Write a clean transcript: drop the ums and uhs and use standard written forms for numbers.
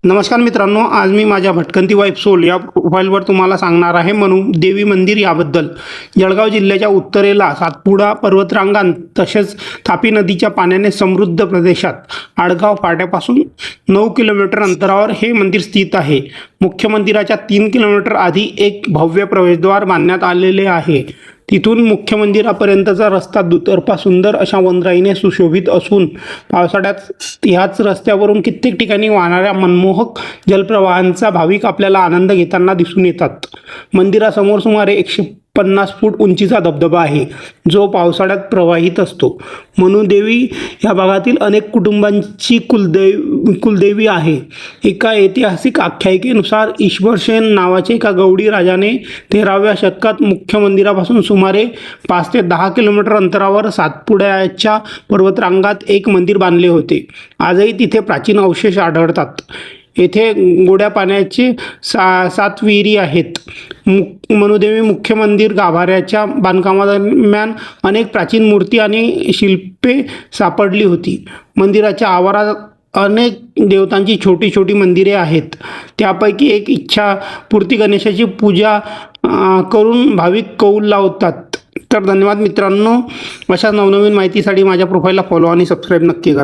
नमस्कार मित्रांनो, आज मी माझ्या भटकंती वाईफ सोल या प्रोफाईलवर तुम्हाला सांगणार आहे म्हणू देवी मंदिर याबद्दल। जळगाव जिल्ह्याच्या उत्तरेला सातपुडा पर्वतरांगा तसेच तापी नदीच्या पाण्याने समृद्ध प्रदेशात आडगाव फाट्यापासून 9 किलोमीटर अंतरावर हे मंदिर स्थित आहे। मुख्य मंदिराच्या 3 किलोमीटर आधी एक भव्य प्रवेशद्वार बांधण्यात आलेले आहे। तिथून मुख्य मंदिरापर्यंतचा रस्ता दुतर्फा सुंदर अशा वनराईने सुशोभित असून पावसाळ्यात ह्याच रस्त्यावरून कित्येक ठिकाणी वाहणाऱ्या मनमोहक जलप्रवाहांचा भाविक आपल्याला आनंद घेताना दिसून येतात। मंदिरासमोर सुमारे 150 फूट उंचीचा धबधबा आहे, जो पावसाळ्यात प्रवाहित असतो। मनुदेवी या भागातील अनेक कुटुंबांची कुलदेवी आहे। एका ऐतिहासिक आख्यायिकेनुसार ईश्वरसेन नावाचे एका गवळी राजाने 13व्या शतकात मुख्य मंदिरापासून सुमारे 5 ते 10 किलोमीटर अंतरावर सातपुड्याच्या पर्वतरांगात एक मंदिर बांधले होते। आजही तिथे प्राचीन अवशेष आढळतात। येथे गोड्या पाण्याचे 7 विहिरी आहेत। मनुदेवी मुख्य मंदिर गाभाऱ्याच्या बांधकामादरम्यान अनेक प्राचीन मूर्ती आणि शिल्पे सापडली होती। मंदिराच्या आवारात अनेक देवतांची छोटी छोटी मंदिरे आहेत। त्यापैकी एक इच्छापूर्ती गणेशाची पूजा करून भाविक कौल लावतात। तर धन्यवाद मित्रांनो, अशा नवनवीन माहितीसाठी माझ्या प्रोफाईलला फॉलो आणि सबस्क्राईब नक्की करा।